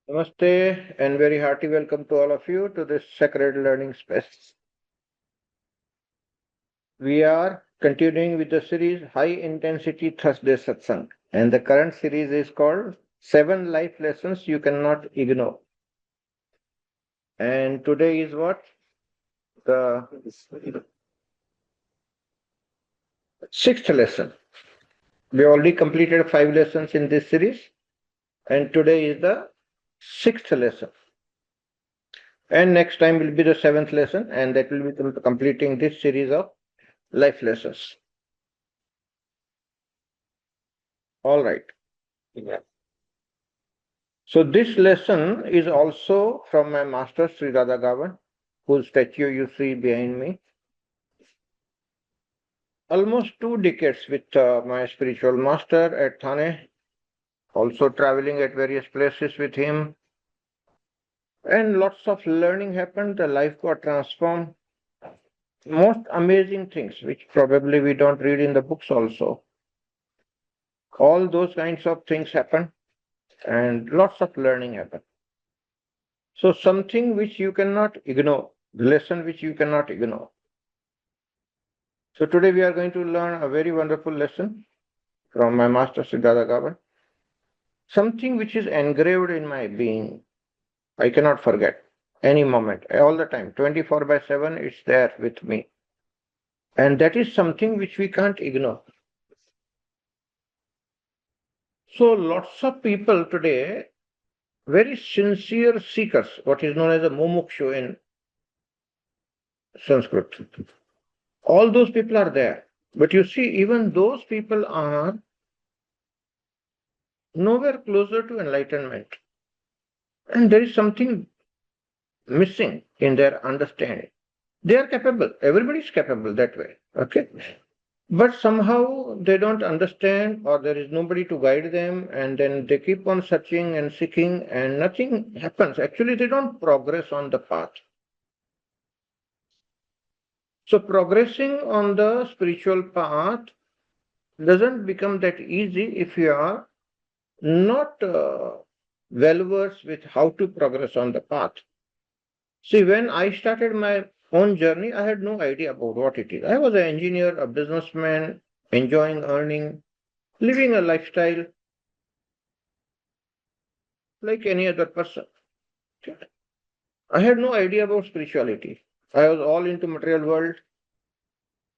Namaste and very hearty welcome to all of you to this sacred learning space. We are continuing with the series High Intensity Thursday Satsang, and the current series is called 7 Life Lessons You Cannot Ignore. And today is what? The sixth lesson. We already completed 5 lessons in this series, and today is the sixth lesson. And next time will be the seventh lesson, and that will be completing this series of life lessons. All right. Yeah. So this lesson is also from my master Sri Radha Gavan, whose statue you see behind me. Almost 2 decades with my spiritual master at Thane, also traveling at various places with him. And lots of learning happened, the life got transformed. Most amazing things, which probably we don't read in the books also. All those kinds of things happen, and lots of learning happened. So something which you cannot ignore, the lesson which you cannot ignore. So today we are going to learn a very wonderful lesson from my master Siddhartha Gavan. Something which is engraved in my being. I cannot forget any moment, all the time, 24/7, it's there with me. And that is something which we can't ignore. So lots of people today, very sincere seekers, what is known as a mumukshu in Sanskrit. All those people are there. But you see, even those people are nowhere closer to enlightenment. And there is something missing in their understanding. They are capable. Everybody is capable that way. Okay. But somehow they don't understand, or there is nobody to guide them, and then they keep on searching and seeking, and nothing happens. Actually, they don't progress on the path. So, progressing on the spiritual path doesn't become that easy if you are not well versed with how to progress on the path. See, when I started my own journey, I had no idea about what it is. I was an engineer, a businessman, enjoying earning, living a lifestyle like any other person. I had no idea about spirituality. I was all into material world,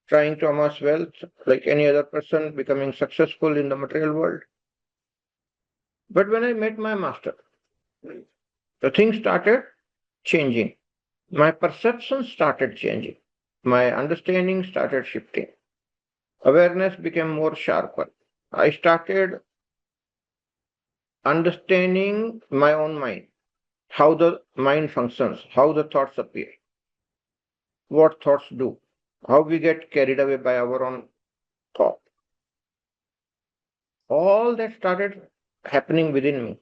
trying to amass wealth like any other person, becoming successful in the material world. But when I met my master, the things started changing. My perception started changing. My understanding started shifting. Awareness became more sharper. I started understanding my own mind, how the mind functions, how the thoughts appear, what thoughts do, how we get carried away by our own thought. All that started happening within me.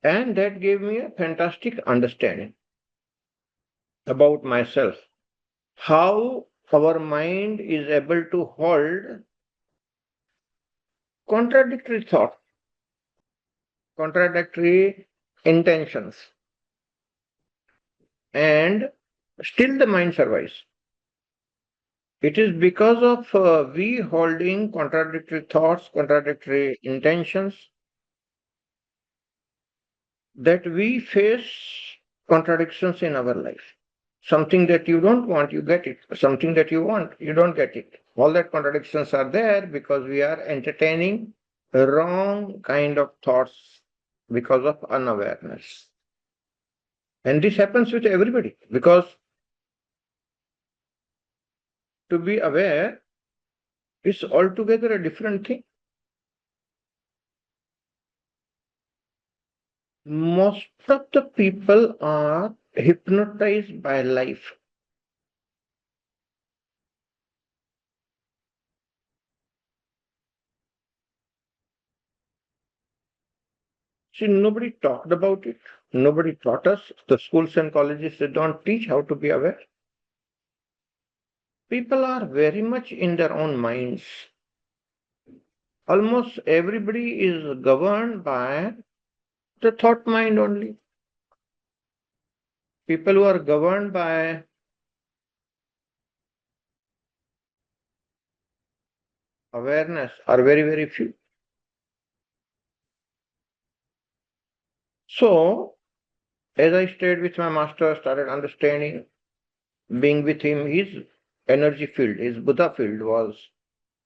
And that gave me a fantastic understanding about myself. How our mind is able to hold contradictory thoughts, contradictory intentions, and still the mind survives. It is because of we holding contradictory thoughts, contradictory intentions, that we face contradictions in our life. Something that you don't want, you get it. Something that you want, you don't get it. All that contradictions are there because we are entertaining wrong kind of thoughts because of unawareness. And this happens with everybody because to be aware is altogether a different thing. Most of the people are hypnotized by life. See, nobody talked about it. Nobody taught us. The schools and colleges, they don't teach how to be aware. People are very much in their own minds. Almost everybody is governed by the thought mind only. People who are governed by awareness are very, very few. So, as I stayed with my master, started understanding, being with him, his energy field, his Buddha field was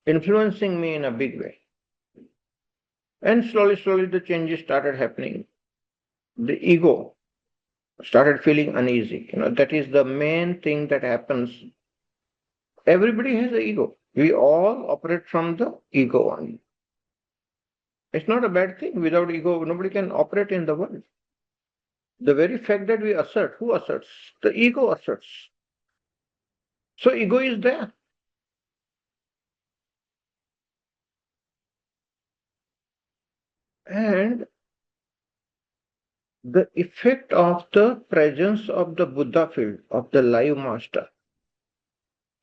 influencing me in a big way. And slowly, slowly, the changes started happening. The ego started feeling uneasy. That is the main thing that happens. Everybody has an ego. We all operate from the ego only. It's not a bad thing. Without ego, nobody can operate in the world. The very fact that we assert, who asserts? The ego asserts. So ego is there. And the effect of the presence of the Buddha field, of the live master,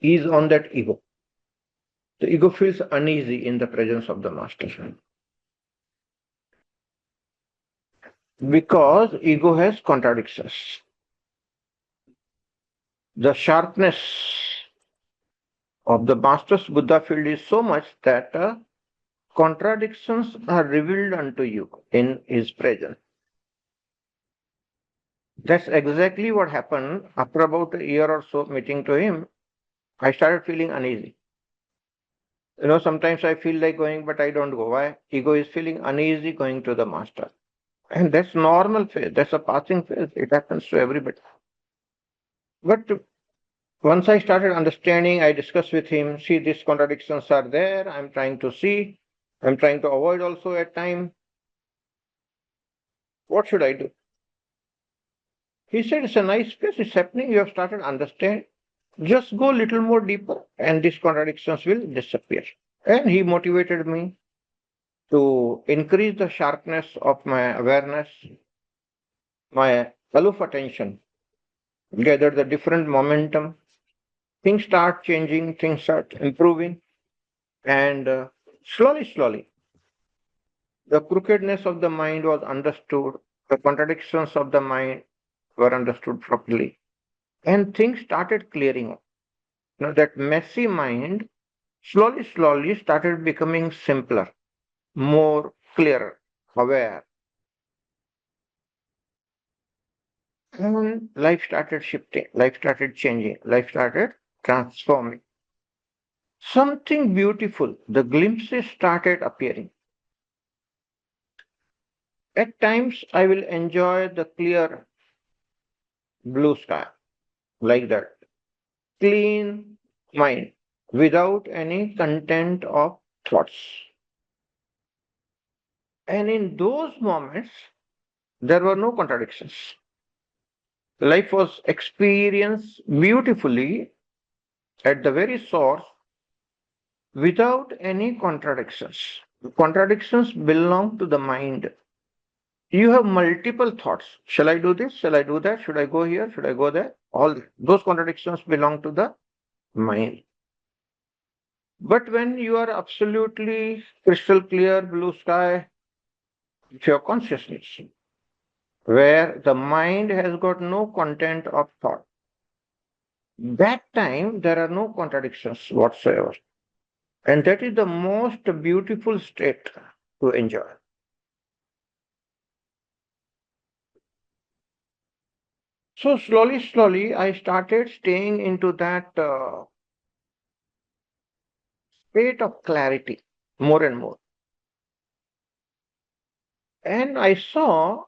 is on that ego. The ego feels uneasy in the presence of the master. Because ego has contradictions. The sharpness of the master's Buddha field is so much that contradictions are revealed unto you in his presence. That's exactly what happened after about a year or so meeting to him. I started feeling uneasy. Sometimes I feel like going, but I don't go. Why? Ego is feeling uneasy going to the master. And that's normal phase. That's a passing phase. It happens to everybody. But once I started understanding, I discussed with him, see, these contradictions are there. I'm trying to see. I'm trying to avoid also at time. What should I do? He said, it's a nice place. It's happening. You have started understanding. Just go a little more deeper and these contradictions will disappear. And he motivated me to increase the sharpness of my awareness, my aloof attention, gather the different momentum. Things start changing, things start improving, and slowly, slowly, the crookedness of the mind was understood, the contradictions of the mind were understood properly, and things started clearing up. That messy mind slowly, slowly started becoming simpler, more clearer, aware. And life started shifting, life started changing, life started transforming. Something beautiful, the glimpses started appearing. At times, I will enjoy the clear blue sky, like that. Clean mind, without any content of thoughts. And in those moments, there were no contradictions. Life was experienced beautifully at the very source without any contradictions. Contradictions belong to the mind. You have multiple thoughts. Shall I do this? Shall I do that? Should I go here? Should I go there? All those contradictions belong to the mind. But when you are absolutely crystal clear, blue sky, it's your consciousness, where the mind has got no content of thought. That time, there are no contradictions whatsoever. And that is the most beautiful state to enjoy. So slowly, slowly, I started staying into that state of clarity more and more. And I saw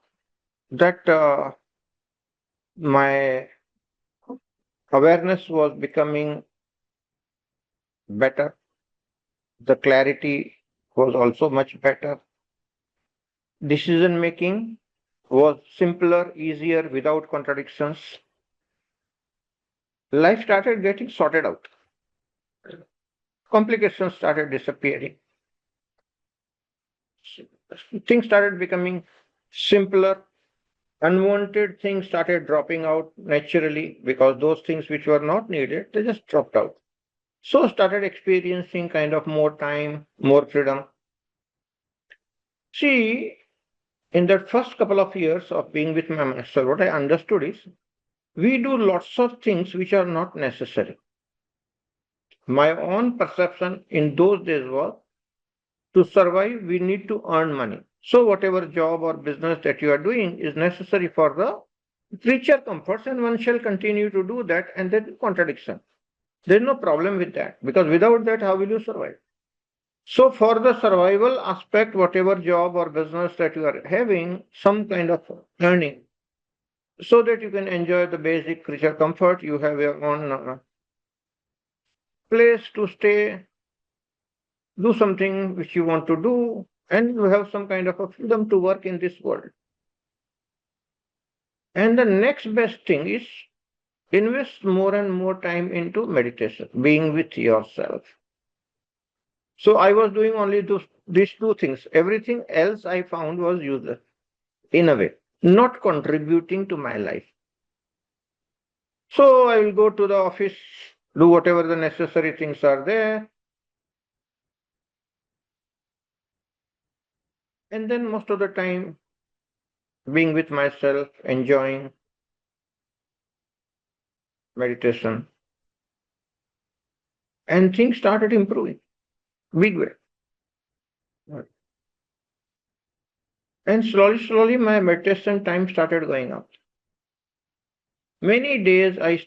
that my awareness was becoming better. The clarity was also much better. Decision making was simpler, easier, without contradictions. Life started getting sorted out. Complications started disappearing. Things started becoming simpler. Unwanted things started dropping out naturally because those things which were not needed, they just dropped out. So started experiencing kind of more time, more freedom. See, in that first couple of years of being with my master, what I understood is we do lots of things which are not necessary. My own perception in those days was to survive, we need to earn money. So, whatever job or business that you are doing is necessary for the creature comforts, and one shall continue to do that, and there is contradiction. There is no problem with that because without that, how will you survive? So, for the survival aspect, whatever job or business that you are having, some kind of earning, so that you can enjoy the basic creature comfort, you have your own place to stay, do something which you want to do, and you have some kind of a freedom to work in this world. And the next best thing is invest more and more time into meditation, being with yourself. So I was doing only these two things. Everything else I found was useless in a way, not contributing to my life. So I will go to the office, do whatever the necessary things are there, and then most of the time being with myself, enjoying meditation, and things started improving big way. And slowly, my meditation time started going up. Many days I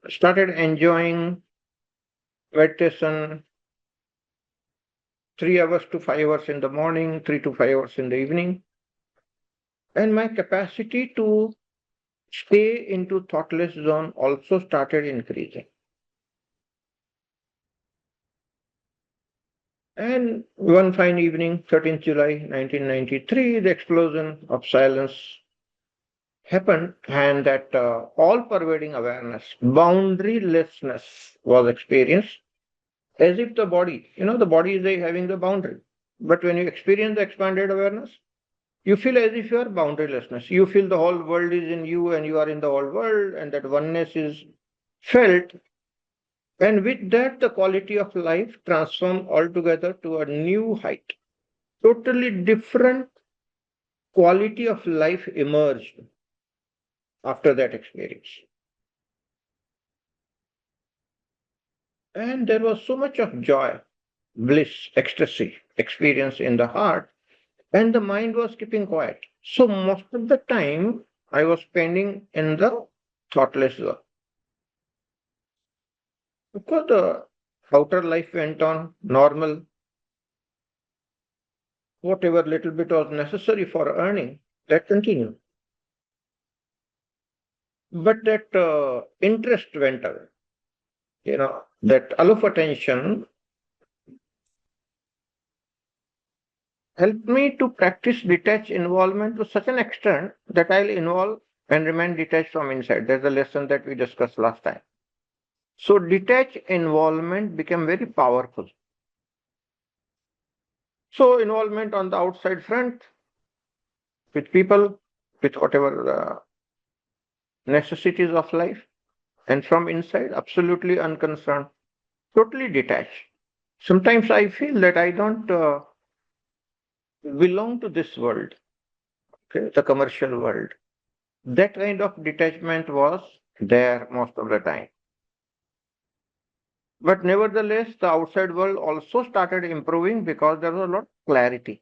started enjoying meditation 3 hours to 5 hours in the morning, 3 to 5 hours in the evening. And my capacity to stay into thoughtless zone also started increasing. And one fine evening, 13th July 1993, the explosion of silence happened, and that all-pervading awareness, boundarylessness was experienced, as if the body, the body is having the boundary. But when you experience the expanded awareness, you feel as if you are boundarylessness. You feel the whole world is in you and you are in the whole world, and that oneness is felt. And with that, the quality of life transformed altogether to a new height. Totally different quality of life emerged after that experience. And there was so much of joy, bliss, ecstasy, experience in the heart, and the mind was keeping quiet. So most of the time I was spending in the thoughtless zone. Of course, the outer life went on normal, whatever little bit was necessary for earning, that continued. But that interest went away. That aloof attention helped me to practice detached involvement to such an extent that I'll involve and remain detached from inside. There's a lesson that we discussed last time. So detached involvement became very powerful. So involvement on the outside front with people, with whatever necessities of life, and from inside, absolutely unconcerned, totally detached. Sometimes I feel that I don't belong to this world, okay, the commercial world. That kind of detachment was there most of the time. But nevertheless, the outside world also started improving because there was a lot of clarity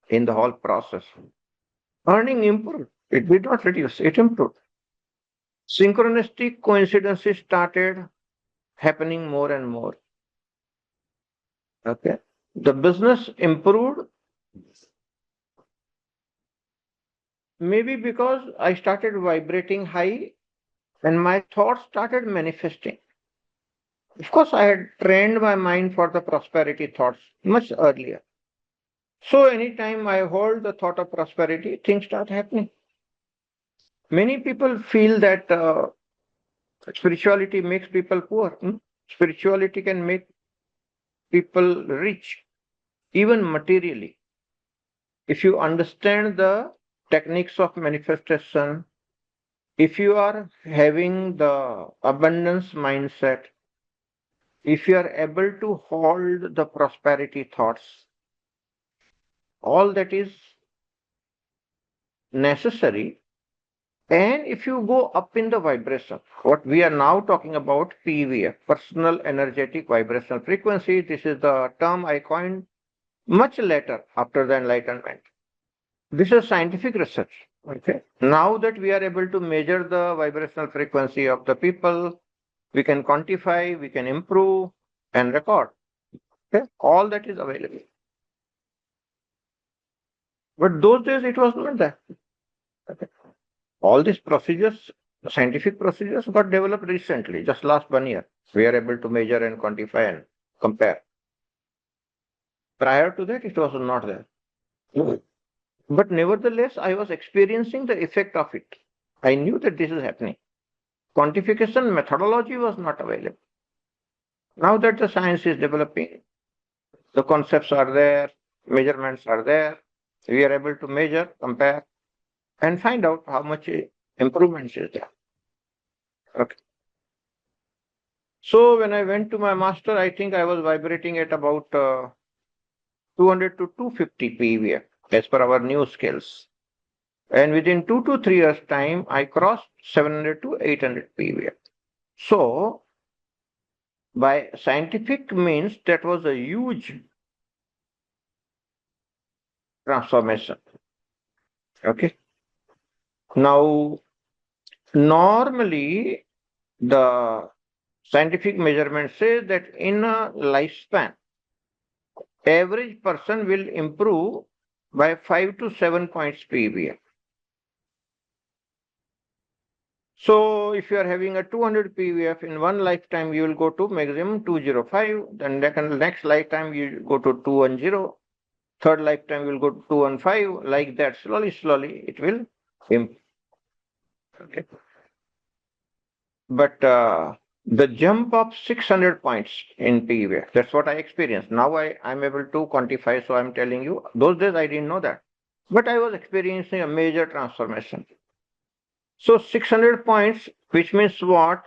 in the whole process. Earning improved. It did not reduce, it improved. Synchronistic coincidences started happening more and more. Okay. The business improved maybe because I started vibrating high and my thoughts started manifesting. Of course, I had trained my mind for the prosperity thoughts much earlier. So anytime I hold the thought of prosperity, things start happening. Many people feel that spirituality makes people poor. Spirituality can make people rich, even materially. If you understand the techniques of manifestation, if you are having the abundance mindset, if you are able to hold the prosperity thoughts, all that is necessary. And if you go up in the vibration, what we are now talking about, PVF, personal energetic vibrational frequency, this is the term I coined much later after the enlightenment. This is scientific research. Okay. Now that we are able to measure the vibrational frequency of the people, we can quantify, we can improve and record. Okay. All that is available. But those days it was not that. Okay. All these procedures, scientific procedures, got developed recently, just last 1 year. We are able to measure and quantify and compare. Prior to that, it was not there. But nevertheless, I was experiencing the effect of it. I knew that this is happening. Quantification methodology was not available. Now that the science is developing, the concepts are there, measurements are there, we are able to measure, compare, and find out how much improvements is there. Okay. So when I went to my master, I think I was vibrating at about 200 to 250 PVF as per our new scales. And within 2 to 3 years time, I crossed 700 to 800 PVF. So by scientific means, that was a huge transformation. Okay. Now, normally the scientific measurement says that in a lifespan, average person will improve by 5 to 7 points PVF. So if you are having a 200 PVF in one lifetime, you will go to maximum 205. Then next lifetime you go to 210. Third lifetime you will go to 215. Like that, slowly it will improve. Okay. But the jump of 600 points in PVF, that's what I experienced. Now I'm able to quantify, so I'm telling you. Those days I didn't know that. But I was experiencing a major transformation. So 600 points, which means what?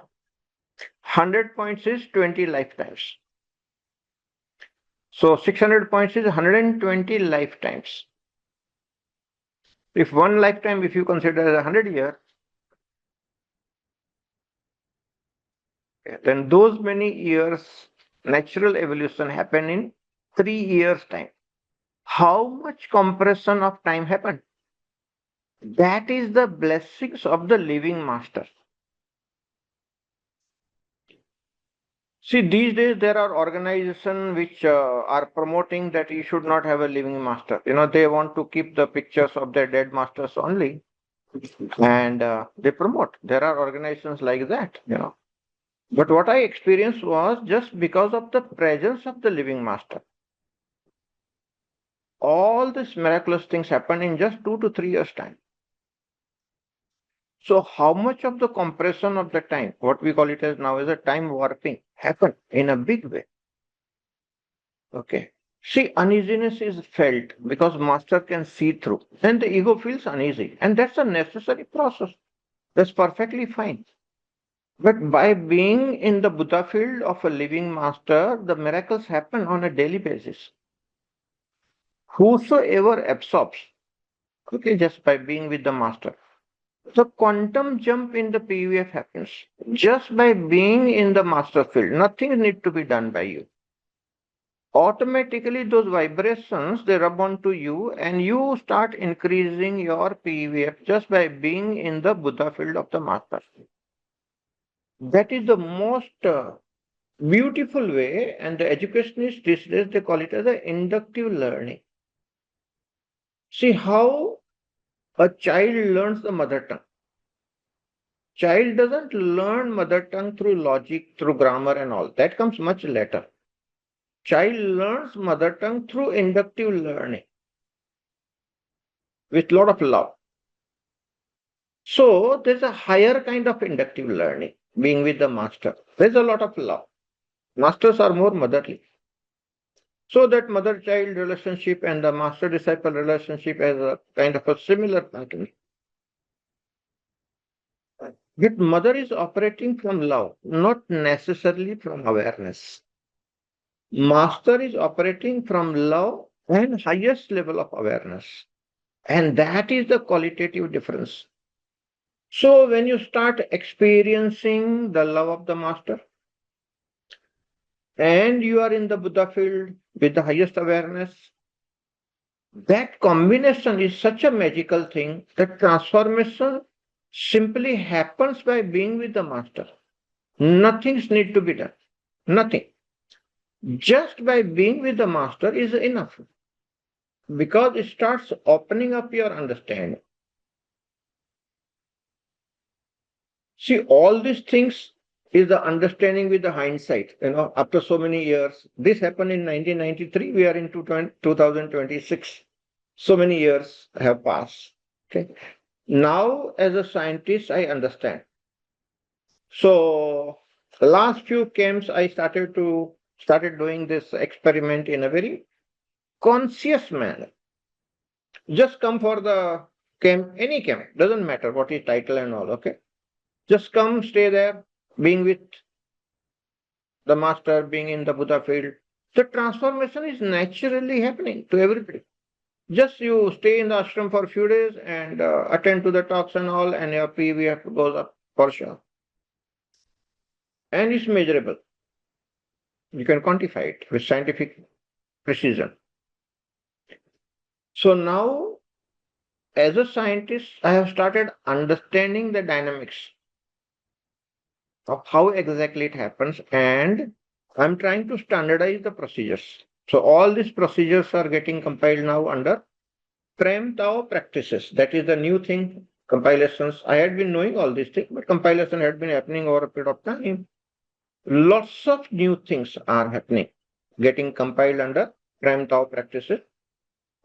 100 points is 20 lifetimes. So 600 points is 120 lifetimes. If one lifetime, if you consider as 100 years, then those many years natural evolution happened in 3 years time. How much compression of time happened? That is the blessings of the living master. See, these days there are organizations which are promoting that you should not have a living master. They want to keep the pictures of their dead masters only, and they promote. There are organizations like that. But what I experienced was just because of the presence of the living master. All these miraculous things happen in just 2 to 3 years time. So how much of the compression of the time, what we call it as now as a time warping, happened in a big way. Okay. See, uneasiness is felt because master can see through. Then the ego feels uneasy. And that's a necessary process. That's perfectly fine. But by being in the Buddha field of a living master, the miracles happen on a daily basis. Whosoever absorbs, okay, just by being with the master, the quantum jump in the PVF happens just by being in the master field. Nothing needs to be done by you. Automatically, those vibrations, they rub onto you and you start increasing your PVF just by being in the Buddha field of the master. That is the most beautiful way, and the educationists these days, they call it as a inductive learning. See how a child learns the mother tongue. Child doesn't learn mother tongue through logic, through grammar and all. That comes much later. Child learns mother tongue through inductive learning with lot of love. So there's a higher kind of inductive learning, being with the master. There's a lot of love. Masters are more motherly. So that mother-child relationship and the master-disciple relationship has a kind of a similar pattern. Yet mother is operating from love, not necessarily from awareness. Master is operating from love and highest level of awareness. And that is the qualitative difference. So when you start experiencing the love of the master and you are in the Buddha field with the highest awareness, that combination is such a magical thing that transformation simply happens by being with the master. Nothing's need to be done. Nothing. Just by being with the master is enough because it starts opening up your understanding. See, all these things is the understanding with the hindsight. After so many years, this happened in 1993. We are in 2026. So many years have passed. Okay. Now, as a scientist, I understand. So, the last few camps, I started doing this experiment in a very conscious manner. Just come for the camp, any camp, doesn't matter what is title and all. Okay, just come, stay there, being with the master, being in the Buddha field. The transformation is naturally happening to everybody. Just you stay in the ashram for a few days and attend to the talks and all, and your PVF goes up for sure. And it's measurable. You can quantify it with scientific precision. So now, as a scientist, I have started understanding the dynamics of how exactly it happens, and I'm trying to standardize the procedures. So all these procedures are getting compiled now under Prem practices. That is the new thing. Compilations. I had been knowing all these things, but compilation had been happening over a period of time. Lots of new things are happening, getting compiled under Prem practices.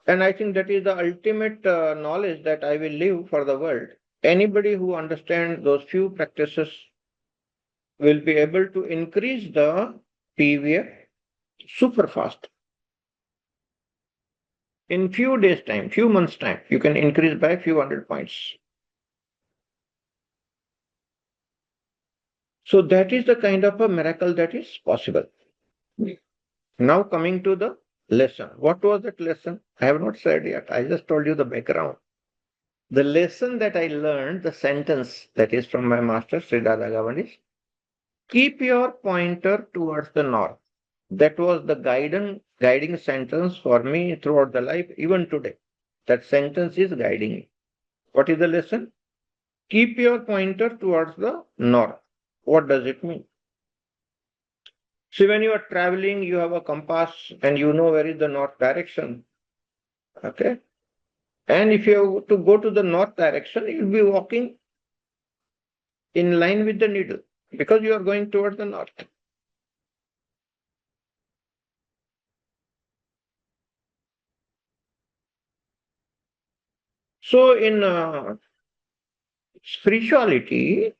And I think that is the ultimate knowledge that I will leave for the world. Anybody who understands those few practices will be able to increase the PVF super fast. In few days time, few months time, you can increase by a few hundred points. So that is the kind of a miracle that is possible. Now coming to the lesson. What was that lesson? I have not said yet. I just told you the background. The lesson that I learned, the sentence that is from my master, Sri Dada is, keep your pointer towards the north. That was the guiding sentence for me throughout the life, even today. That sentence is guiding me. What is the lesson? Keep your pointer towards the north. What does it mean? See, when you are traveling, you have a compass and you know where is the north direction. Okay. And if you have to go to the north direction, you'll be walking in line with the needle because you are going towards the north. So in spirituality,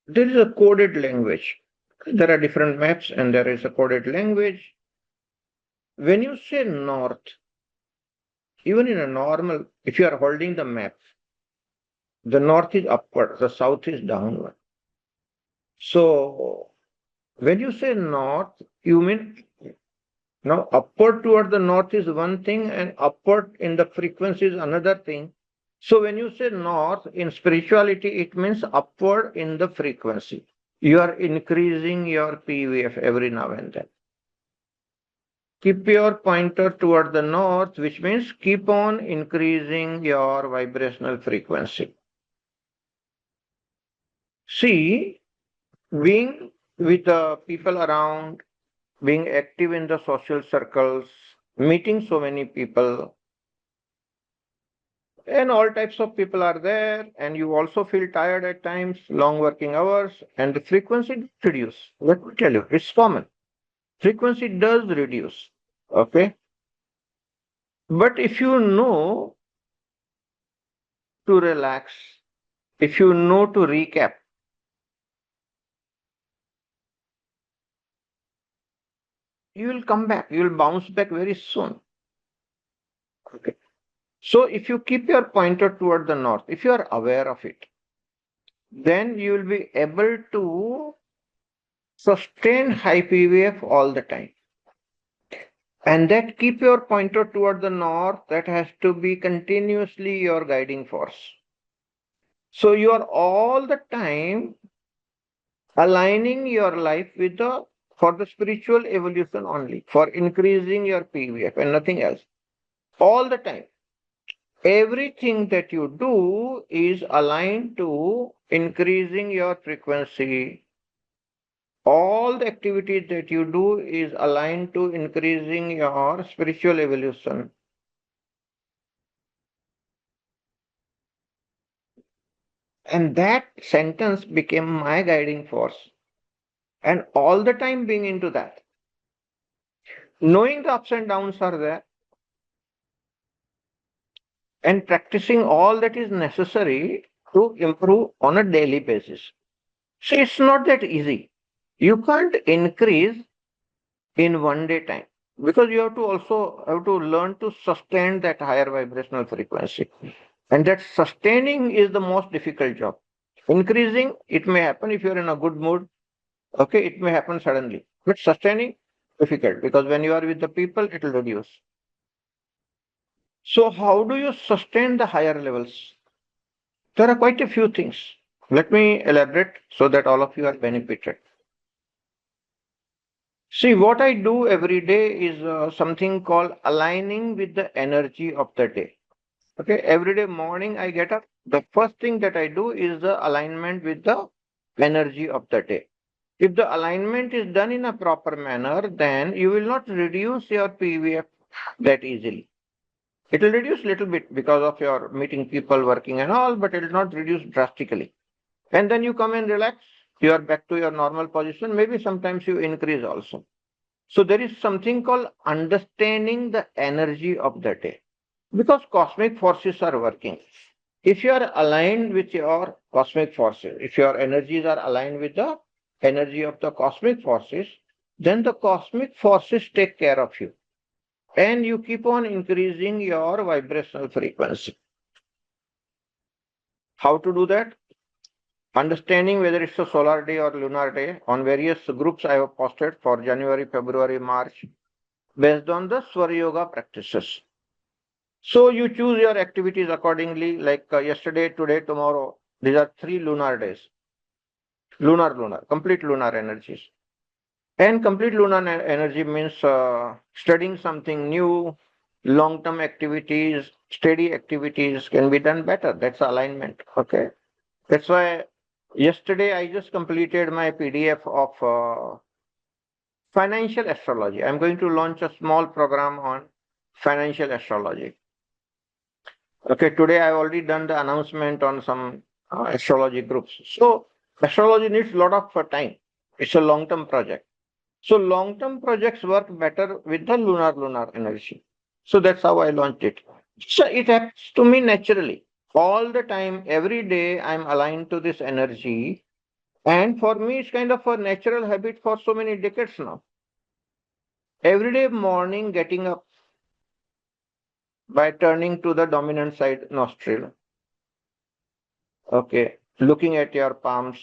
there is a coded language. There are different maps and there is a coded language. When you say north, even in a normal, if you are holding the map, the north is upward, the south is downward. So when you say north, you mean now upward toward the north is one thing and upward in the frequency is another thing. So when you say north in spirituality, it means upward in the frequency. You are increasing your PVF every now and then. Keep your pointer toward the north, which means keep on increasing your vibrational frequency. See, being with the people around, being active in the social circles, meeting so many people, and all types of people are there, and you also feel tired at times, long working hours, and the frequency reduce. Let me tell you, it's common. Frequency does reduce. Okay. But if you know to relax, if you know to recap, you will come back, you will bounce back very soon. Okay. So if you keep your pointer toward the north, if you are aware of it, then you will be able to sustain high PVF all the time. And that keep your pointer toward the north, that has to be continuously your guiding force. So you are all the time aligning your life with the for the spiritual evolution only, for increasing your PVF and nothing else. All the time. Everything that you do is aligned to increasing your frequency. All the activities that you do is aligned to increasing your spiritual evolution. And that sentence became my guiding force. And all the time being into that, knowing the ups and downs are there, and practicing all that is necessary to improve on a daily basis. So it's not that easy. You can't increase in one day time because you have to also have to learn to sustain that higher vibrational frequency. And that sustaining is the most difficult job. Increasing, it may happen if you're in a good mood. Okay, it may happen suddenly. But sustaining, difficult because when you are with the people, it will reduce. So how do you sustain the higher levels? There are quite a few things. Let me elaborate so that all of you are benefited. See, what I do every day is something called aligning with the energy of the day. Okay, every day morning I get up. The first thing that I do is the alignment with the energy of the day. If the alignment is done in a proper manner, then you will not reduce your PVF that easily. It will reduce little bit because of your meeting people, working and all, but it will not reduce drastically. And then you come and relax. You are back to your normal position. Maybe sometimes you increase also. So there is something called understanding the energy of the day because cosmic forces are working. If you are aligned with your cosmic forces, if your energies are aligned with the energy of the cosmic forces, then the cosmic forces take care of you and you keep on increasing your vibrational frequency. How to do that? Understanding whether it's a solar day or lunar day on various groups I have posted for January, February, March based on the Swar Yoga practices. So you choose your activities accordingly, like yesterday, today, tomorrow. These are 3 lunar days. Lunar, complete lunar energies. And complete lunar energy means studying something new, long-term activities, steady activities can be done better. That's alignment. Okay. That's why yesterday I just completed my PDF of financial astrology. I'm going to launch a small program on financial astrology. Okay, today I've already done the announcement on some astrology groups. So astrology needs a lot of time. It's a long-term project. So long-term projects work better with the lunar energy. So that's how I launched it. So it happens to me naturally. All the time, every day, I'm aligned to this energy. And for me, it's kind of a natural habit for so many decades now. Every day morning, getting up by turning to the dominant side nostril. Okay, looking at your palms,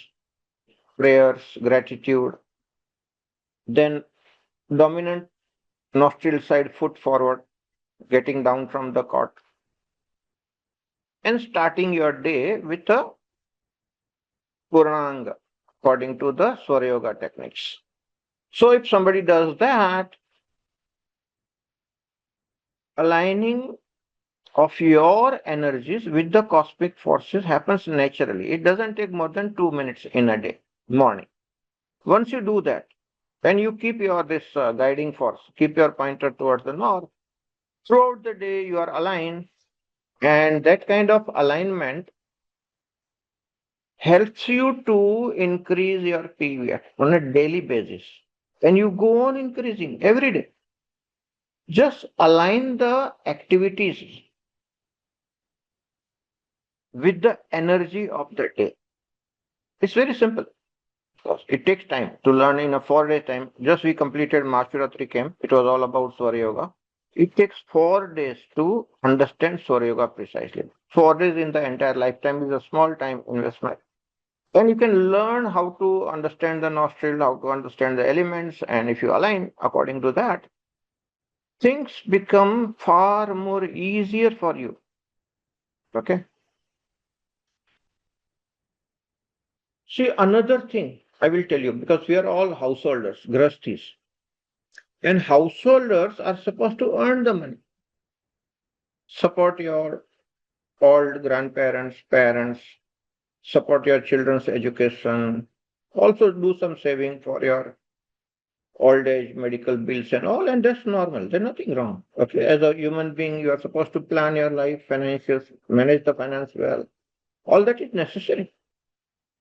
prayers, gratitude. Then dominant nostril side foot forward, getting down from the cot. And starting your day with a Purnanga according to the Swar Yoga techniques. So if somebody does that, aligning of your energies with the cosmic forces happens naturally. It doesn't take more than 2 minutes in a day, morning. Once you do that, then you keep your this guiding force, keep your pointer towards the north. Throughout the day, you are aligned, and that kind of alignment helps you to increase your PVF on a daily basis. And you go on increasing every day. Just align the activities with the energy of the day. It's very simple. Because it takes time to learn in a 4 day time. Just we completed Mahashivratri camp. It was all about Swar Yoga. It takes 4 days to understand Swar Yoga precisely. 4 days in the entire lifetime is a small time investment. And you can learn how to understand the nostril, how to understand the elements, and if you align according to that, things become far more easier for you. Okay. See, another thing I will tell you, because we are all householders, grastis, and householders are supposed to earn the money, support your old grandparents, parents, support your children's education, also do some saving for your old age medical bills and all, and that's normal. There's nothing wrong. Okay, as a human being, you are supposed to plan your life, financials, manage the finance well. All that is necessary.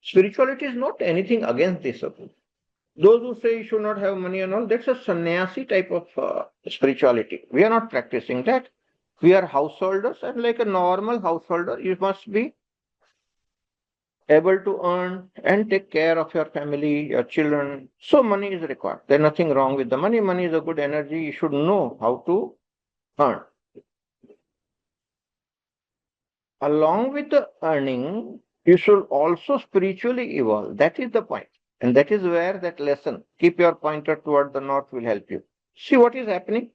Spirituality is not anything against this. Okay? Those who say you should not have money and all, that's a sannyasi type of spirituality. We are not practicing that. We are householders, and like a normal householder, you must be able to earn and take care of your family, your children. So money is required. There's nothing wrong with the money. Money is a good energy. You should know how to earn. Along with the earning, you should also spiritually evolve. That is the point. And that is where that lesson, keep your pointer toward the north, will help you. See what is happening?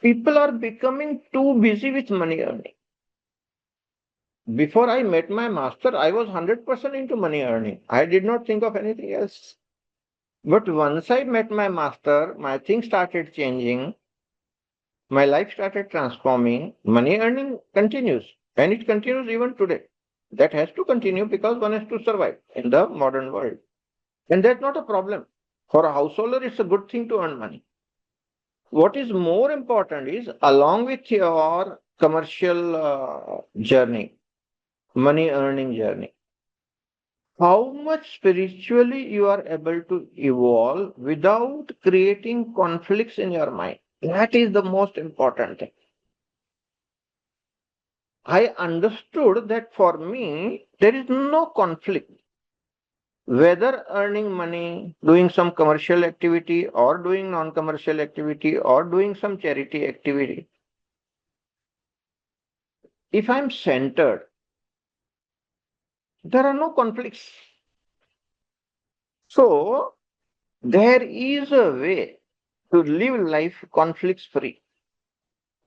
People are becoming too busy with money earning. Before I met my master, I was 100% into money earning. I did not think of anything else. But once I met my master, my things started changing, my life started transforming. Money earning continues, and it continues even today. That has to continue because one has to survive in the modern world. And that's not a problem. For a householder, it's a good thing to earn money. What is more important is, along with your commercial journey, money earning journey, how much spiritually you are able to evolve without creating conflicts in your mind. That is the most important thing. I understood that for me, there is no conflict. Whether earning money, doing some commercial activity, or doing non commercial activity, or doing some charity activity, if I'm centered, there are no conflicts. So, there is a way to live life conflicts free.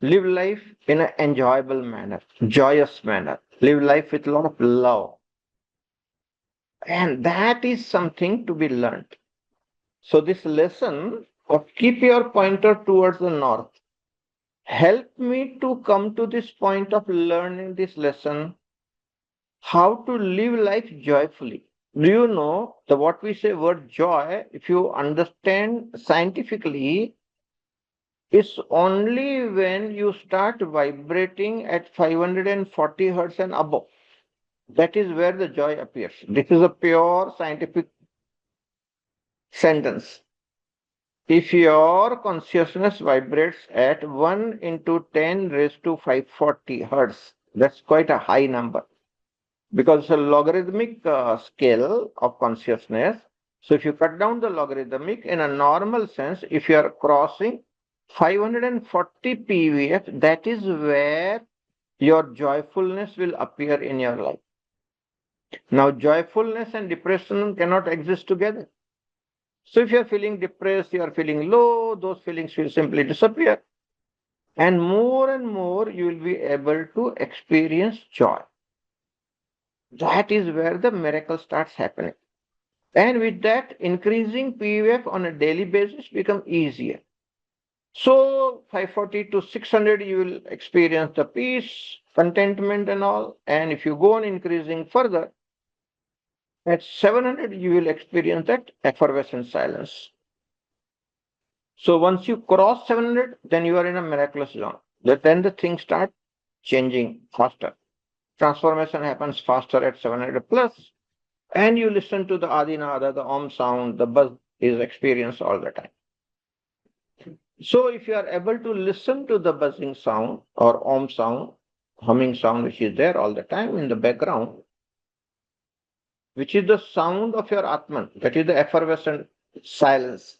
Live life in an enjoyable manner, joyous manner. Live life with a lot of love. And that is something to be learned. So, this lesson of keep your pointer towards the north helped me to come to this point of learning this lesson how to live life joyfully. Do you know the what we say word joy, if you understand scientifically, is only when you start vibrating at 540 hertz and above. That is where the joy appears. This is a pure scientific sentence. If your consciousness vibrates at 1 into 10 raised to 540 hertz, that's quite a high number because it's a logarithmic scale of consciousness. So if you cut down the logarithmic in a normal sense, if you are crossing 540 PVF, that is where your joyfulness will appear in your life. Now, joyfulness and depression cannot exist together. So if you are feeling depressed, you are feeling low, those feelings will simply disappear. And more you will be able to experience joy. That is where the miracle starts happening. And with that, increasing PVF on a daily basis become easier. So 540 to 600, you will experience the peace, contentment and all. And if you go on increasing further, at 700, you will experience that effervescent silence. So once you cross 700, then you are in a miraculous zone. Then the things start changing faster. Transformation happens faster at 700 plus. And you listen to the Adinada, the Om sound, the buzz is experienced all the time. So if you are able to listen to the buzzing sound or Om sound, humming sound, which is there all the time in the background, which is the sound of your Atman, that is the effervescent silence.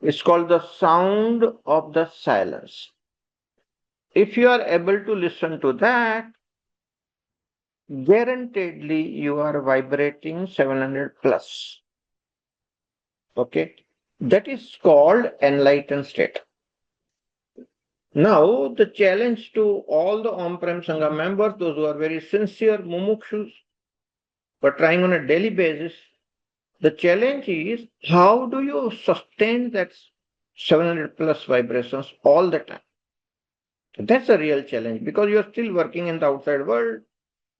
It's called the sound of the silence. If you are able to listen to that, guaranteedly you are vibrating 700 plus. Okay, that is called enlightened state. Now, the challenge to all the on-prem Sangha members, those who are very sincere mumukshus, but trying on a daily basis, the challenge is how do you sustain that 700 plus vibrations all the time? That's a real challenge because you're still working in the outside world.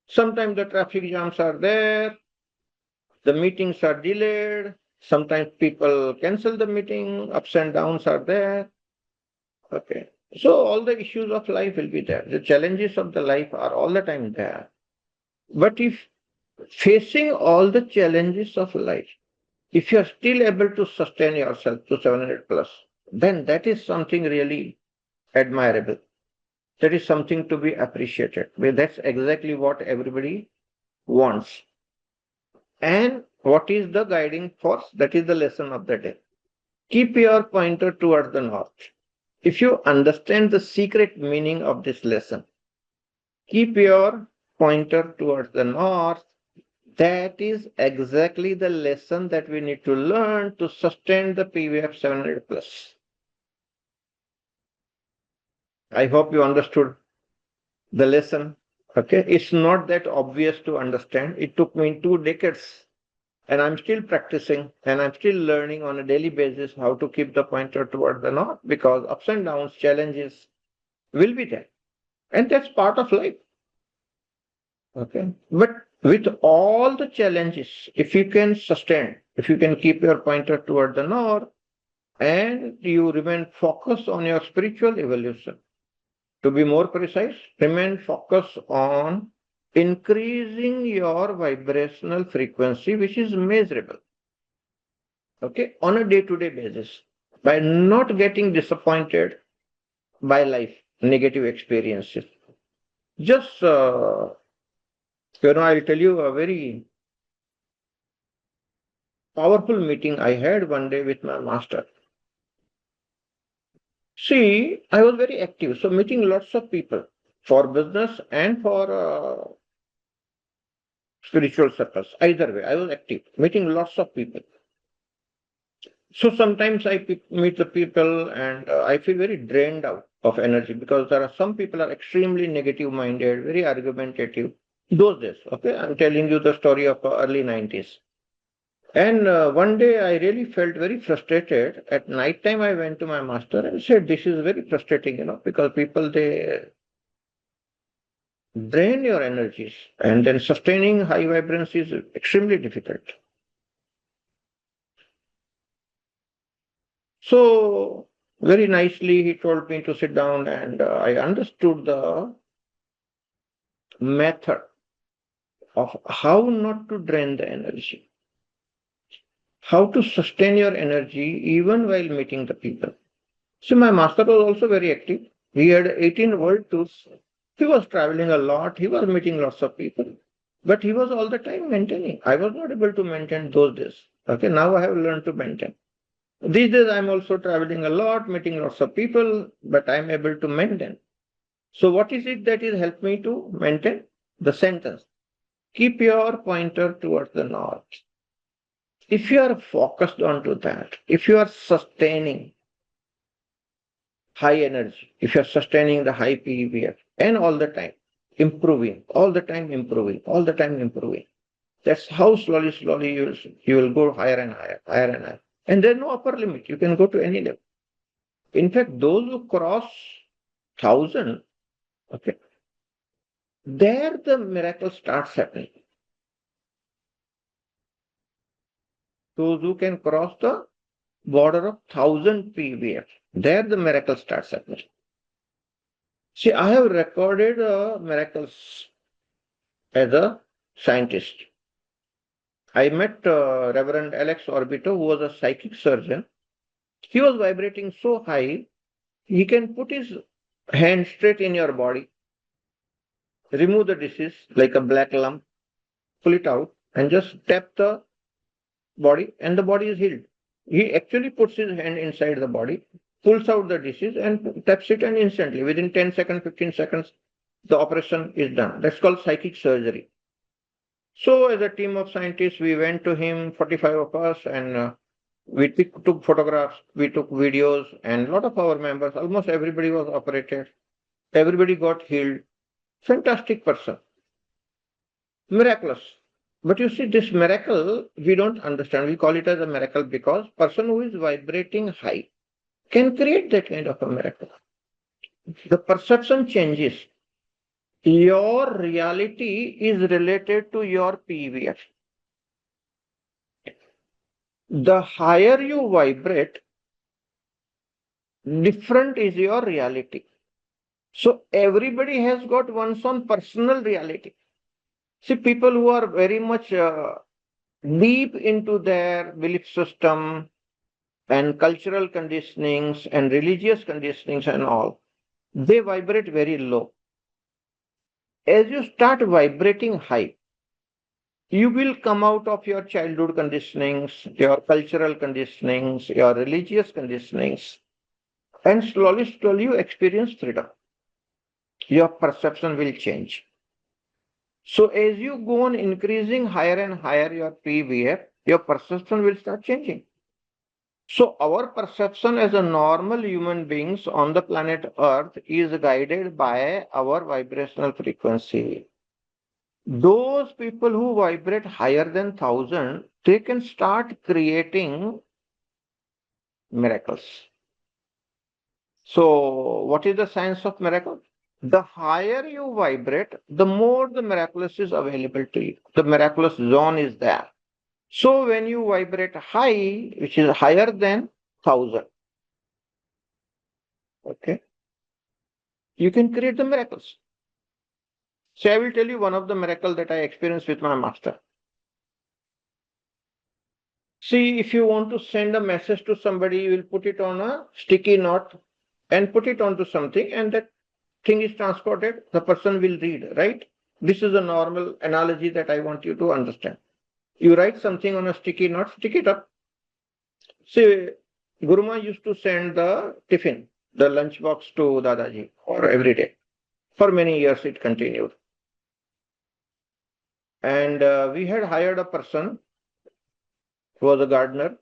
Sometimes the traffic jams are there, the meetings are delayed, sometimes people cancel the meeting, ups and downs are there. Okay. So all the issues of life will be there. The challenges of the life are all the time there. But if facing all the challenges of life, if you are still able to sustain yourself to 700 plus, then that is something really admirable. That is something to be appreciated. Well, that's exactly what everybody wants. And what is the guiding force? That is the lesson of the day. Keep your pointer towards the north. If you understand the secret meaning of this lesson, keep your pointer towards the north. That is exactly the lesson that we need to learn to sustain the PVF 700 plus. I hope you understood the lesson. Okay, it's not that obvious to understand. It took me 2 decades and I'm still practicing and I'm still learning on a daily basis how to keep the pointer toward the north because ups and downs, challenges will be there. And that's part of life. Okay. But with all the challenges, if you can sustain, if you can keep your pointer toward the north and you remain focused on your spiritual evolution, to be more precise, remain focused on increasing your vibrational frequency, which is measurable, okay, on a day-to-day basis, by not getting disappointed by life, negative experiences. Just, I'll tell you a very powerful meeting I had one day with my master. See, I was very active, so meeting lots of people for business and for spiritual circles. Either way, I was active, meeting lots of people. So sometimes I meet the people and I feel very drained out of energy because there are some people are extremely negative minded, very argumentative. Those days, okay, I'm telling you the story of early 90s. And one day I really felt very frustrated. At night time, I went to my master and said, this is very frustrating, because people, they drain your energies and then sustaining high vibrancy is extremely difficult. So very nicely, he told me to sit down and I understood the method of how not to drain the energy, how to sustain your energy even while meeting the people. So my master was also very active. He had 18 world tours. He was traveling a lot. He was meeting lots of people. But he was all the time maintaining. I was not able to maintain those days. Okay, now I have learned to maintain. These days I'm also traveling a lot, meeting lots of people, but I'm able to maintain. So what is it that has helped me to maintain? The sentence. Keep your pointer towards the north. If you are focused onto that, if you are sustaining high energy, if you're sustaining the high PEVF and all the time improving, all the time improving, all the time improving, that's how slowly you will go higher and higher, higher and higher. And there's no upper limit. You can go to any level. In fact, those who cross 1,000, okay, there the miracle starts happening. Those who can cross the border of 1,000 PVF, there the miracle starts happening. See, I have recorded miracles as a scientist. I met Reverend Alex Orbito, who was a psychic surgeon. He was vibrating so high, he can put his hand straight in your body, remove the disease like a black lump, pull it out, and just tap the body, and the body is healed. He actually puts his hand inside the body, pulls out the disease, and taps it, and instantly, within 10 seconds, 15 seconds, the operation is done. That's called psychic surgery. So, as a team of scientists, we went to him, 45 of us, and We took photographs, we took videos, and a lot of our members, almost everybody was operated. Everybody got healed. Fantastic person. Miraculous. But you see, this miracle, we don't understand. We call it as a miracle because person who is vibrating high can create that kind of a miracle. The perception changes. Your reality is related to your PVF. The higher you vibrate, different is your reality. So everybody has got one's own personal reality. See, people who are very much deep into their belief system and cultural conditionings and religious conditionings and all, they vibrate very low. As you start vibrating high, you will come out of your childhood conditionings, your cultural conditionings, your religious conditionings, and slowly you experience freedom. Your perception will change. So as you go on increasing higher and higher your PVF, your perception will start changing. So our perception as a normal human beings on the planet Earth is guided by our vibrational frequency. Those people who vibrate higher than 1000, they can start creating miracles. So what is the science of miracle? The higher you vibrate, the more the miraculous is available to you. The miraculous zone is there. So when you vibrate high, which is higher than 1000, okay, you can create the miracles. So I will tell you one of the miracles that I experienced with my master. See, if you want to send a message to somebody, you will put it on a sticky note and put it onto something, and that thing is transported. The person will read, right? This is a normal analogy that I want you to understand. You write something on a sticky note, stick it up. See, Guruma used to send the tiffin, the lunchbox to Dadaji for every day. For many years it continued. And we had hired a person who was a gardener.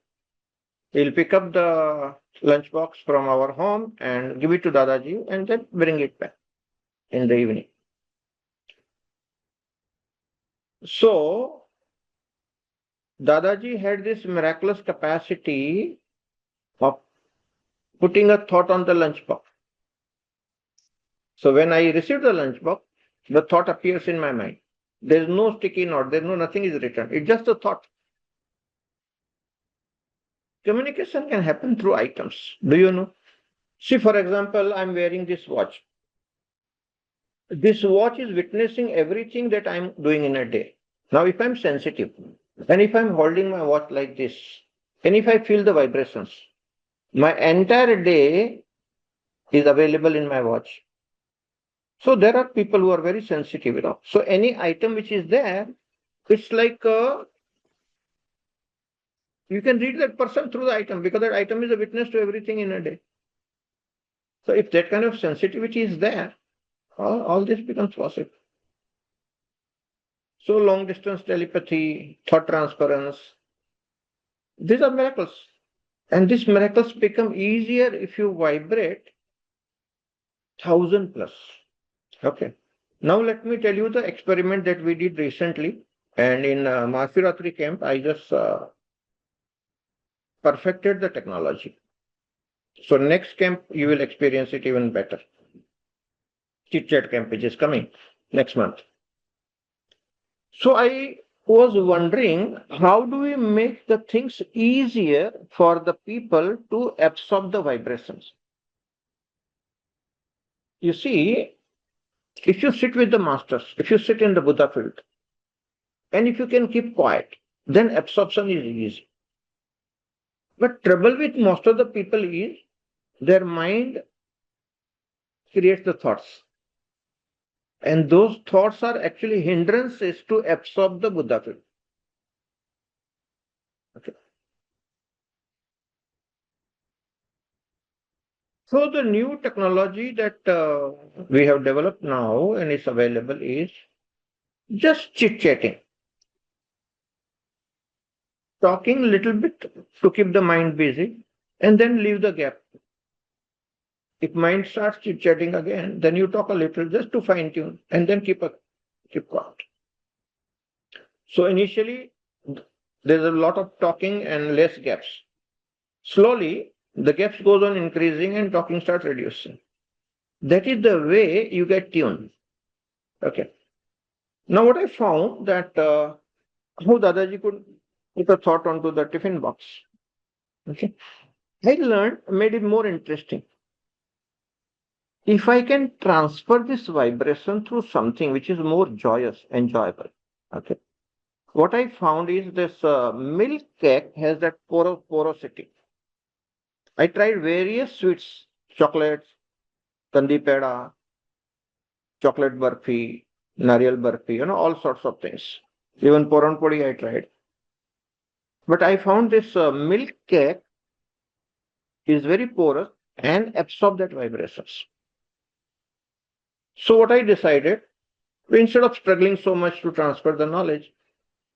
He'll pick up the lunchbox from our home and give it to Dadaji and then bring it back in the evening. So, Dadaji had this miraculous capacity of putting a thought on the lunchbox. So, when I receive the lunchbox, the thought appears in my mind. There's no sticky note, nothing is written. It's just a thought. Communication can happen through items. Do you know? See, for example, I'm wearing this watch. This watch is witnessing everything that I'm doing in a day. Now, if I'm sensitive, and if I'm holding my watch like this, and if I feel the vibrations, my entire day is available in my watch. So there are people who are very sensitive, So any item which is there, it's like you can read that person through the item because that item is a witness to everything in a day. So if that kind of sensitivity is there, all this becomes possible. So long distance telepathy, thought transference, these are miracles. And these miracles become easier if you vibrate 1000 plus. Okay. Now let me tell you the experiment that we did recently. And in Mahasiratri camp, I just perfected the technology. So next camp, you will experience it even better. Chit Chat camp, which is coming next month. So I was wondering, how do we make the things easier for the people to absorb the vibrations? You see, if you sit with the masters, if you sit in the Buddha field, and if you can keep quiet, then absorption is easy. But trouble with most of the people is their mind creates the thoughts. And those thoughts are actually hindrances to absorb the Buddha field. Okay. So the new technology that we have developed now and is available is just chit-chatting. talking little bit to keep the mind busy, and then leave the gap. If mind starts chit chatting again, then you talk a little just to fine tune, and then keep quiet. So initially, there's a lot of talking and less gaps. Slowly, the gaps goes on increasing and talking starts reducing. That is the way you get tuned. Okay. Now, what I found that how Dadaji could put a thought onto the tiffin box. Okay. I learned, made it more interesting. If I can transfer this vibration through something which is more joyous, enjoyable. Okay. What I found is this milk cake has that porosity. I tried various sweets, chocolates, kandi peda, chocolate burfi, nariyal burfi, all sorts of things. Even puran podi I tried. But I found this milk cake is very porous and absorb that vibrations. So what I decided, instead of struggling so much to transfer the knowledge,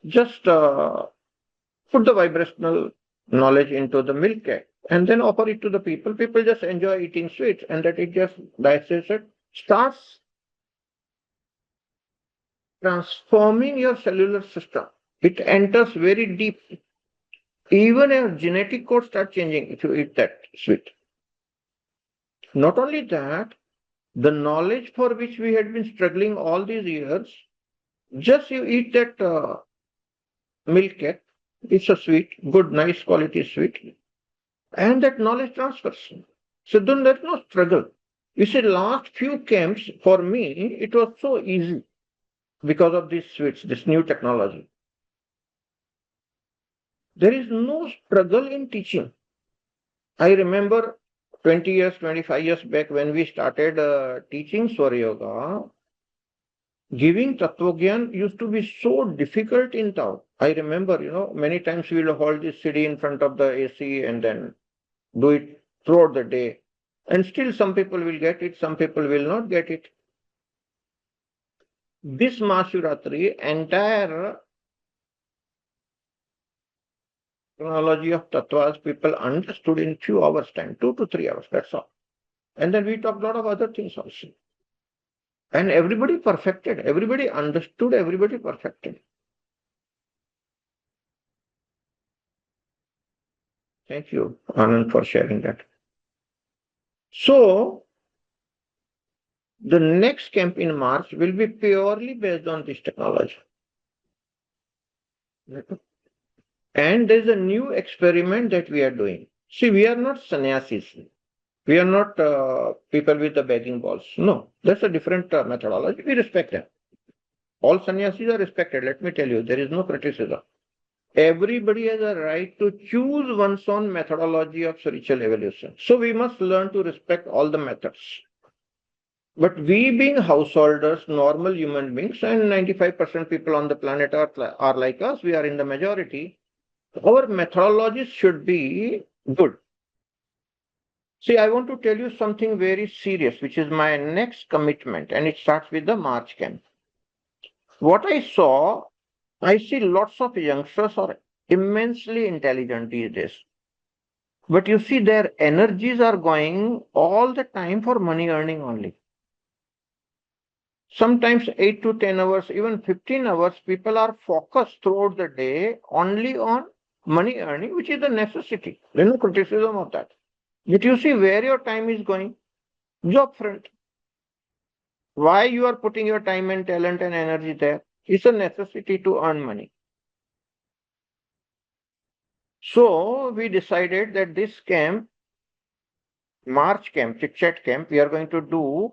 just put the vibrational knowledge into the milk cake and then offer it to the people. People just enjoy eating sweets, and that it just digests it, starts transforming your cellular system. It enters very deep. Even your genetic code starts changing if you eat that sweet. Not only that, the knowledge for which we had been struggling all these years, just you eat that milk cake, it's a sweet, good, nice quality sweet, and that knowledge transfers. So then there's no struggle. You see, last few camps for me, it was so easy because of these sweets, this new technology. There is no struggle in teaching. I remember 20 years, 25 years back when we started teaching Swarya Yoga, giving Tattvagyan used to be so difficult in Tao. I remember, many times we will hold this CD in front of the AC and then do it throughout the day. And still some people will get it, some people will not get it. This Mahashivratri, entire chronology of tattvas, people understood in few hours time, 2 to 3 hours, that's all. And then we talked a lot of other things also. And everybody perfected, everybody understood, everybody perfected. Thank you, Anand, for sharing that. So, the next camp in March will be purely based on this technology. And there's a new experiment that we are doing. See, we are not sannyasis. We are not people with the begging balls. No, that's a different methodology. We respect them. All sannyasis are respected. Let me tell you, there is no criticism. Everybody has a right to choose one's own methodology of spiritual evolution. So we must learn to respect all the methods. But we being householders, normal human beings, and 95% people on the planet are like us, we are in the majority, our methodologies should be good. See, I want to tell you something very serious, which is my next commitment, and it starts with the March camp. What I saw, I see lots of youngsters are immensely intelligent these days. But you see, their energies are going all the time for money earning only. Sometimes 8 to 10 hours, even 15 hours, people are focused throughout the day only on money earning, which is a necessity. There's no criticism of that. But you see where your time is going. Job front. Why you are putting your time and talent and energy there? It's a necessity to earn money. So we decided that this camp, March camp, Chit Chat camp, we are going to do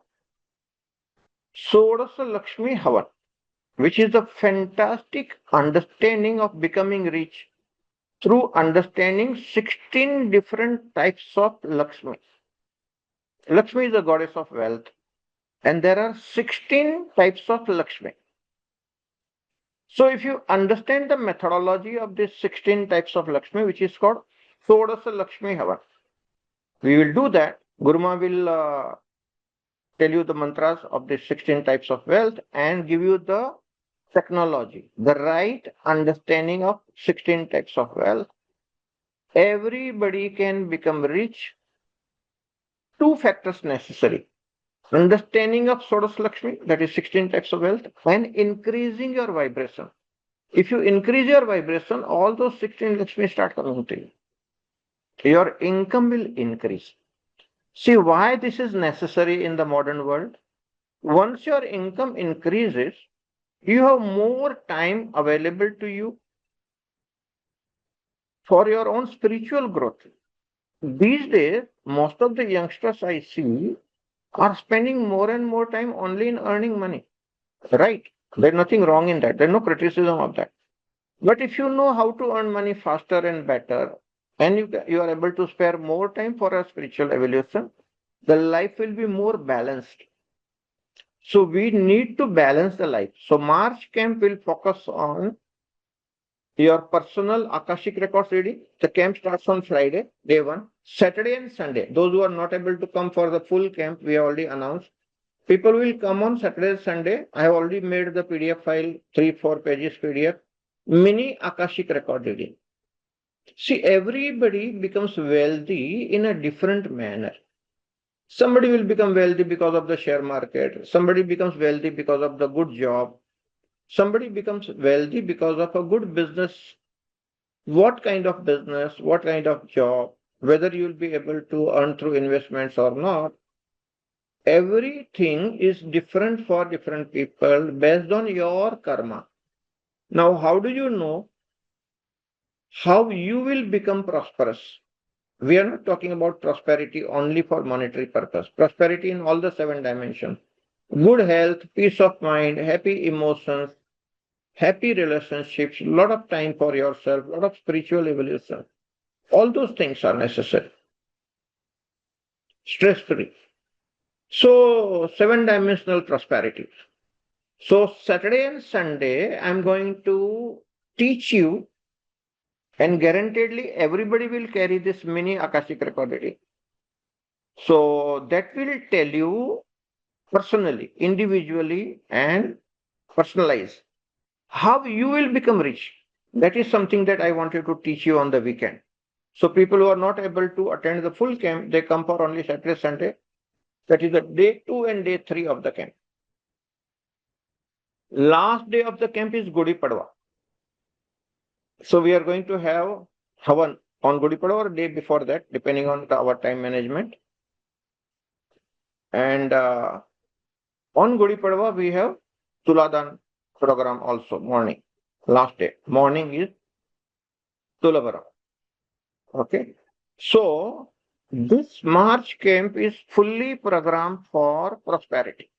Sodasa Lakshmi Havan, which is a fantastic understanding of becoming rich through understanding 16 different types of Lakshmi. Lakshmi is the goddess of wealth, and there are 16 types of Lakshmi. So if you understand the methodology of these 16 types of Lakshmi, which is called Sodasa Lakshmi Havan, we will do that. Guruma will tell you the mantras of the 16 types of wealth and give you the technology, the right understanding of 16 types of wealth, everybody can become rich. Two factors necessary: understanding of Sodas Lakshmi, that is 16 types of wealth, and increasing your vibration. If you increase your vibration, all those 16 Lakshmi start coming to you. Your income will increase. See why this is necessary in the modern world? Once your income increases, you have more time available to you for your own spiritual growth. These days, most of the youngsters I see are spending more and more time only in earning money. Right? There's nothing wrong in that. There's no criticism of that. But if you know how to earn money faster and better, and you are able to spare more time for a spiritual evolution, the life will be more balanced. So we need to balance the life. So March camp will focus on your personal Akashic records reading. The camp starts on Friday, day 1, Saturday and Sunday. Those who are not able to come for the full camp, we have already announced. People will come on Saturday, Sunday. I have already made the PDF file, 3-4 pages PDF, mini Akashic record reading. See, everybody becomes wealthy in a different manner. Somebody will become wealthy because of the share market. Somebody becomes wealthy because of the good job. Somebody becomes wealthy because of a good business. What kind of business, what kind of job, whether you will be able to earn through investments or not, everything is different for different people based on your karma. Now, how do you know how you will become prosperous? We are not talking about prosperity only for monetary purpose. Prosperity in all the 7 dimensions. Good health, peace of mind, happy emotions, happy relationships, lot of time for yourself, lot of spiritual evolution. All those things are necessary. Stress free. So 7-dimensional prosperity. So Saturday and Sunday, I'm going to teach you, and guaranteedly everybody will carry this mini Akashic record reading. So that will tell you personally, individually, and personalize how you will become rich. That is something that I wanted to teach you on the weekend. So people who are not able to attend the full camp, they come for only Saturday, Sunday. That is the day 2 and day 3 of the camp. Last day of the camp is Gudi Padwa. So we are going to have Havan on Gudi Padwa or day before that, depending on our time management. And on Gudi Padwa, we have Tuladan program also, morning. Last day. Morning is Tulavaram. Okay. So this March camp is fully programmed for prosperity.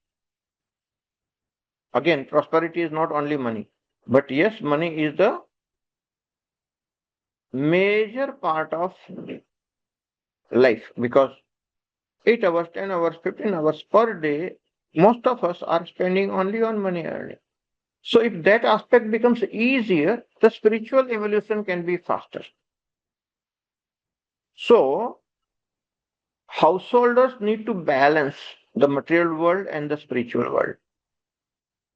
Again, prosperity is not only money, but yes, money is the major part of life, because 8 hours, 10 hours, 15 hours per day, most of us are spending only on money earning. So if that aspect becomes easier, the spiritual evolution can be faster. So householders need to balance the material world and the spiritual world.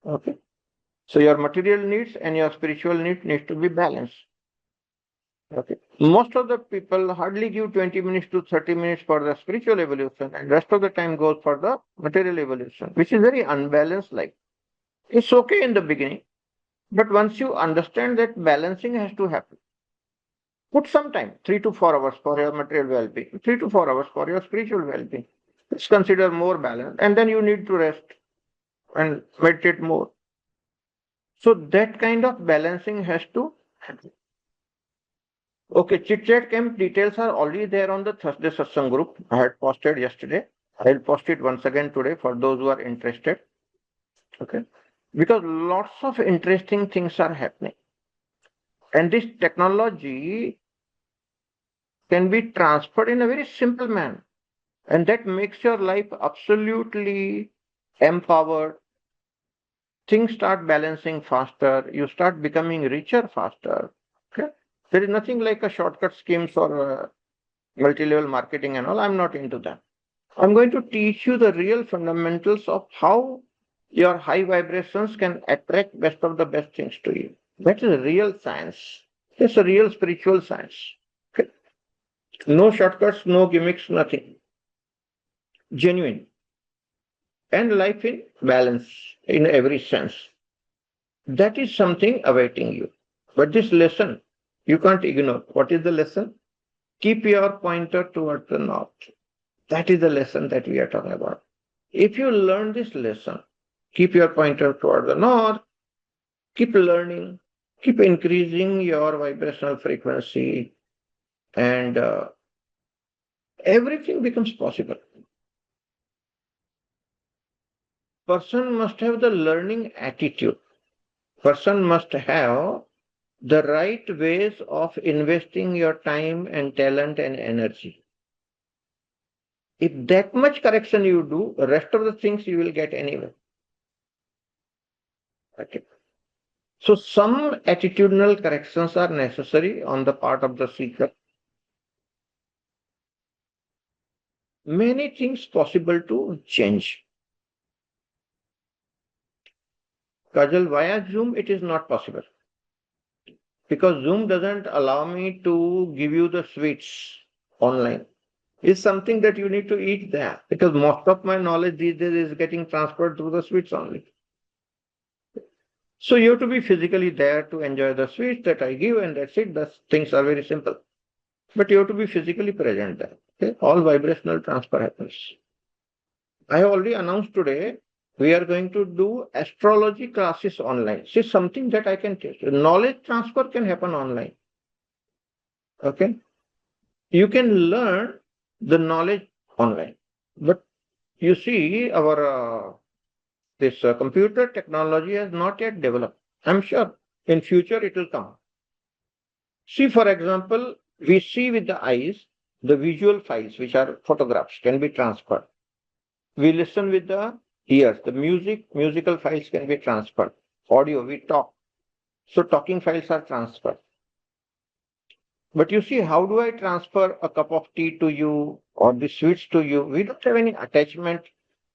Okay. So your material needs and your spiritual needs to be balanced. Okay. Most of the people hardly give 20 minutes to 30 minutes for the spiritual evolution, and rest of the time goes for the material evolution, which is very unbalanced life. It's okay in the beginning, but once you understand that balancing has to happen, put some time, 3 to 4 hours for your material well-being, 3 to 4 hours for your spiritual well-being. It's considered more balanced, and then you need to rest and meditate more. So that kind of balancing has to happen. Okay, chit chat camp details are already there on the Thursday Satsang group. I had posted yesterday. I'll post it once again today for those who are interested. Okay, because lots of interesting things are happening, and this technology can be transferred in a very simple manner, and that makes your life absolutely empowered. Things start balancing faster. You start becoming richer faster. Okay, there is nothing like a shortcut schemes or multi-level marketing and all. I'm not into that. I'm going to teach you the real fundamentals of how Your high vibrations can attract best of the best things to you. That is real science. It's a real spiritual science. Okay? No shortcuts, no gimmicks, nothing. Genuine. And life in balance in every sense. That is something awaiting you. But this lesson, you can't ignore. What is the lesson? Keep your pointer towards the north. That is the lesson that we are talking about. If you learn this lesson, keep your pointer toward the north, keep learning, keep increasing your vibrational frequency, and everything becomes possible. Person must have the learning attitude. Person must have the right ways of investing your time and talent and energy. If that much correction you do, the rest of the things you will get anyway. Okay. So some attitudinal corrections are necessary on the part of the seeker. Many things possible to change. Kajal, via Zoom, it is not possible. Because Zoom doesn't allow me to give you the sweets online. It's something that you need to eat there. Because most of my knowledge these days is getting transferred through the sweets only. So you have to be physically there to enjoy the sweets that I give, and that's it. The things are very simple. But you have to be physically present there. Okay? All vibrational transfer happens. I have already announced today, we are going to do astrology classes online. This is something that I can teach. Knowledge transfer can happen online. Okay? You can learn the knowledge online. But you see, our this computer technology has not yet developed. I'm sure in future it will come. See, for example, we see with the eyes, the visual files, which are photographs, can be transferred. We listen with the ears, the musical files can be transferred. Audio, we talk. So talking files are transferred. But you see, how do I transfer a cup of tea to you or the sweets to you? We don't have any attachment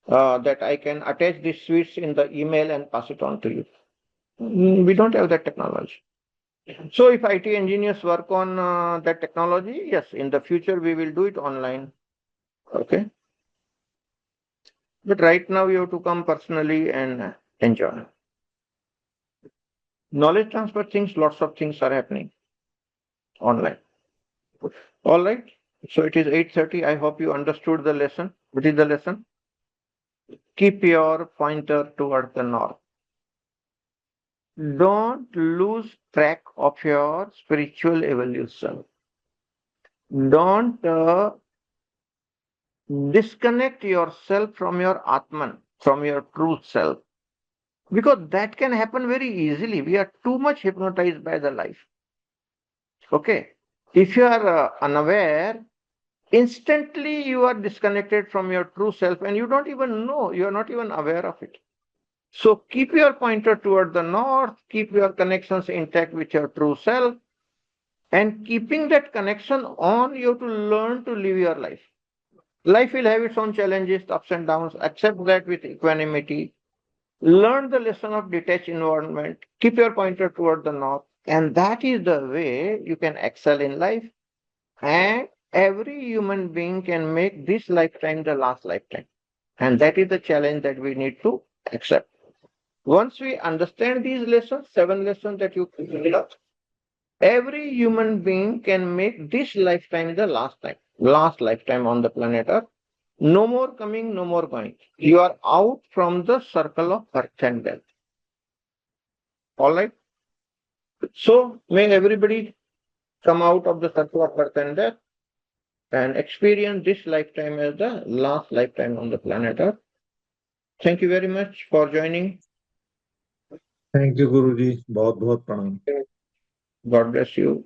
that I can attach these sweets in the email and pass it on to you. We don't have that technology. So if IT engineers work on that technology, yes, in the future we will do it online. Okay. But right now you have to come personally and enjoy. Knowledge transfer things, lots of things are happening online. All right. So it is 8:30. I hope you understood the lesson. What is the lesson? Keep your pointer towards the north. Don't lose track of your spiritual evolution. Don't disconnect yourself from your Atman, from your true self. Because that can happen very easily. We are too much hypnotized by the life. Okay. If you are unaware, instantly you are disconnected from your true self and you don't even know, you are not even aware of it. So keep your pointer toward the north, keep your connections intact with your true self, and keeping that connection on, you have to learn to live your life. Life will have its own challenges, ups and downs. Accept that with equanimity. Learn the lesson of detached environment. Keep your pointer toward the north. And that is the way you can excel in life. And every human being can make this lifetime the last lifetime. And that is the challenge that we need to accept. Once we understand these lessons, 7 lessons that you picked up, every human being can make this lifetime the last lifetime on the planet Earth. No more coming, no more going. You are out from the circle of birth and death. All right. So may everybody come out of the circle of birth and death and experience this lifetime as the last lifetime on the planet Earth. Thank you very much for joining. Thank you गुरुजी बहुत बहुत प्रणाम God bless you.